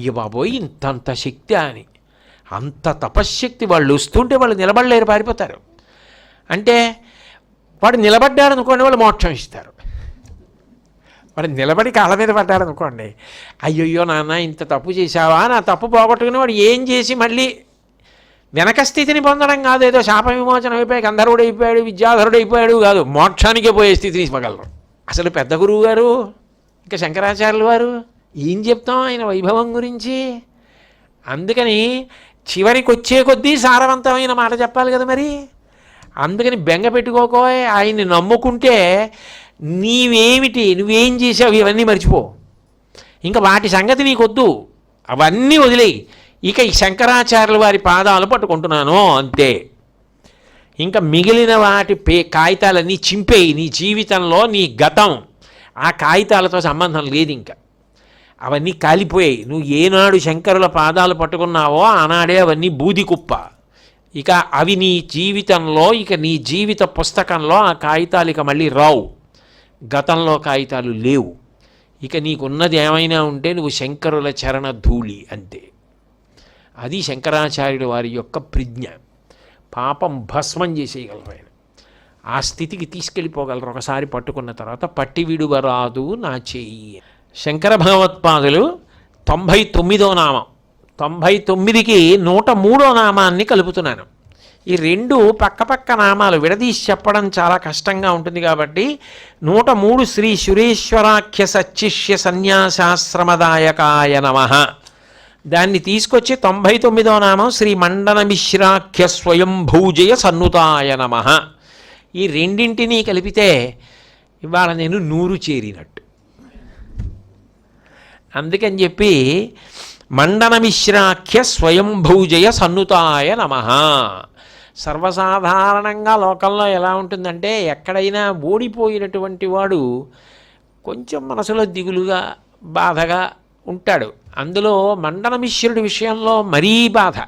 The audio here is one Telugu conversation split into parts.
ఇక బాబోయ్ ఇంతంత శక్తి అని, అంత తపశ్శక్తి. వాళ్ళు వస్తుంటే వాళ్ళు నిలబడలేరు, పారిపోతారు. అంటే వాడు నిలబడ్డాడు అనుకోండి, వాళ్ళు మోక్షం ఇస్తారు. వాడు నిలబడి కాళ్ళ మీద పడ్డాడు అనుకోండి, అయ్యయ్యో నాన్న ఇంత తప్పు చేశావా, నా తప్పు పోగొట్టుకుని వాడు ఏం చేసి మళ్ళీ వెనక స్థితిని పొందడం కాదు, ఏదో శాప విమోచనం అయిపోయి గంధర్వుడు అయిపోయాడు, విద్యాధరుడు అయిపోయాడు కాదు, మోక్షానికే పోయే స్థితిని ఇవ్వగలరు. అసలు పెద్ద గురువు గారు ఇంకా శంకరాచార్యులు వారు ఏం చెప్తాం ఆయన వైభవం గురించి. అందుకని చివరికి వచ్చే కొద్దీ సారవంతమైన మాట చెప్పాలి కదా మరి. అందుకని బెంగ పెట్టుకోకోయ్, ఆయన్ని నమ్ముకుంటే నీవేమిటి, నువ్వేం చేసావు ఇవన్నీ మర్చిపో, ఇంకా వాటి సంగతి నీకొద్దు, అవన్నీ వదిలేయి. ఇక ఈ శంకరాచార్యుల వారి పాదాలు పట్టుకుంటున్నాను అంతే. ఇంకా మిగిలిన వాటి కాగితాలన్నీ చింపేయి. నీ జీవితంలో నీ గతం ఆ కాగితాలతో సంబంధం లేదు, ఇంకా అవన్నీ కాలిపోయాయి. నువ్వు ఏనాడు శంకరుల పాదాలు పట్టుకున్నావో ఆనాడే అవన్నీ బూది కుప్ప. ఇక అవి నీ జీవితంలో, ఇక నీ జీవిత పుస్తకంలో ఆ కాగితాలు ఇక మళ్ళీ రావు. గతంలో కాగితాలు లేవు. ఇక నీకున్నది ఏమైనా ఉంటే నువ్వు శంకరుల చరణ ధూళి అంతే. అది శంకరాచార్యుల వారి యొక్క ప్రజ్ఞ. పాపం భస్మం చేసేయగలరు ఆయన. ఆ స్థితికి తీసుకెళ్ళిపోగలరు ఒకసారి పట్టుకున్న తర్వాత. పట్టి విడువరాదు నా చేయి. శంకర భగవత్పాదులు 99వ నామం, 99కి 103వ నామాన్ని కలుపుతున్నాను. ఈ రెండు పక్కపక్క నామాలు విడదీసి చెప్పడం చాలా కష్టంగా ఉంటుంది కాబట్టి 103 శ్రీ సురేశ్వరాఖ్య సచ్చిష్య సన్యాసాశ్రమదాయకాయ నమః, దాన్ని తీసుకొచ్చి 99వ నామం శ్రీ మండన మిశ్రాఖ్య స్వయంభూజయ సన్నుతాయ నమః. ఈ రెండింటినీ కలిపితే ఇవాళ నేను 100 చేరినట్టు. అందుకని చెప్పి మండన మిశ్రాఖ్య స్వయంభూజయ సన్నుతాయ నమః. సర్వసాధారణంగా లోకంలో ఎలా ఉంటుందంటే, ఎక్కడైనా ఓడిపోయినటువంటి వాడు కొంచెం మనసులో దిగులుగా బాధగా ఉంటాడు. అందులో మండన మిశ్రుడి విషయంలో మరీ బాధ.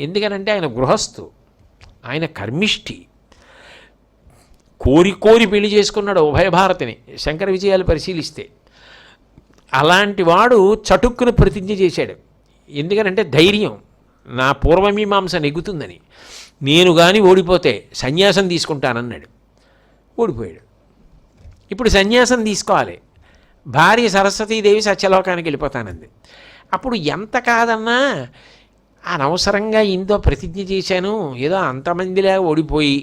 ఎందుకనంటే ఆయన గృహస్థు, ఆయన కర్మిష్ఠి, కోరి కోరి పెళ్లి చేసుకున్నాడు ఉభయభారతిని శంకర విజయాలు పరిశీలిస్తే. అలాంటి వాడు చటుక్కును ప్రతిజ్ఞ చేశాడు. ఎందుకనంటే ధైర్యం, నా పూర్వమీమాంస నెగ్గుతుందని. నేను కానీ ఓడిపోతే సన్యాసం తీసుకుంటానన్నాడు. ఓడిపోయాడు. ఇప్పుడు సన్యాసం తీసుకోవాలి. భార్య సరస్వతీదేవి సత్యలోకానికి వెళ్ళిపోతానంది. అప్పుడు ఎంత కాదన్నా అనవసరంగా ఇంతో ప్రతిజ్ఞ చేశాను, ఏదో అంతమందిలా ఓడిపోయి,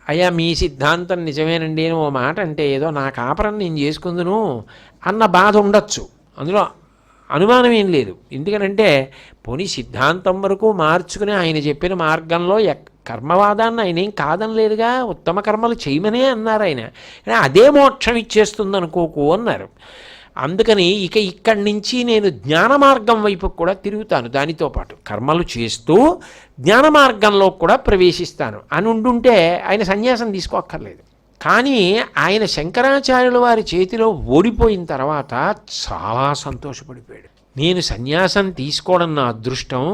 అయ్యా మీ సిద్ధాంతం నిజమేనండి అని ఓ మాట అంటే ఏదో నా కాపరం నేను చేసుకుందును అన్న బాధ ఉండొచ్చు. అందులో అనుమానం ఏం లేదు. ఎందుకనంటే పోనీ సిద్ధాంతం వరకు మార్చుకుని ఆయన చెప్పిన మార్గంలో కర్మవాదాన్ని ఆయన ఏం కాదనలేదుగా, ఉత్తమ కర్మలు చేయమనే అన్నారు ఆయన. అదే మోక్షం ఇచ్చేస్తుంది అనుకోకు అన్నారు. అందుకని ఇక ఇక్కడి నుంచి నేను జ్ఞాన మార్గం వైపు కూడా తిరుగుతాను, దానితో పాటు కర్మలు చేస్తూ జ్ఞాన మార్గంలో కూడా ప్రవేశిస్తాను అని ఉండుంటే ఆయన సన్యాసం తీసుకోక్కర్లేదు. కానీ ఆయన శంకరాచార్యుల వారి చేతిలో ఓడిపోయిన తర్వాత చాలా సంతోషపడిపోయాడు. నేను సన్యాసం తీసుకోవడం నా అదృష్టం,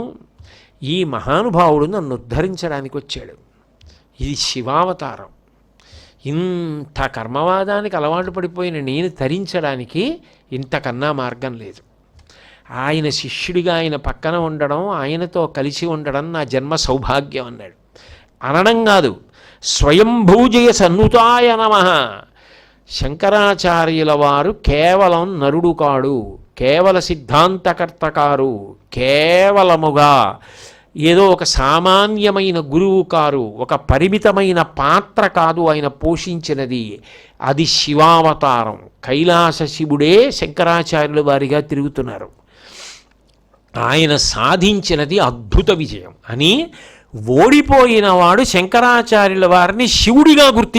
ఈ మహానుభావుడు నన్ను ఉద్ధరించడానికి వచ్చాడు, ఇది శివావతారం. ఇంత కర్మవాదానికి అలవాటు పడిపోయిన నేను తరించడానికి ఇంతకన్నా మార్గం లేదు. ఆయన శిష్యుడిగా ఆయన పక్కన ఉండడం, ఆయనతో కలిసి ఉండడం నా జన్మ సౌభాగ్యం అన్నాడు. అనడం కాదు, స్వయంభూజయ సన్నుతాయ నమః. శంకరాచార్యుల వారు కేవలం నరుడు కాడు, కేవల సిద్ధాంతకర్త కారు, కేవలముగా ఏదో ఒక సామాన్యమైన గురువు కారు, ఒక పరిమితమైన పాత్ర కాదు ఆయన పోషించినది. అది శివావతారం. కైలాస శివుడే శంకరాచార్యుల వారిగా తిరుగుతున్నారు. ఆయన సాధించినది అద్భుత విజయం అని ఓడిపోయిన వాడు శంకరాచార్యుల వారిని శివుడిగా గుర్తించారు.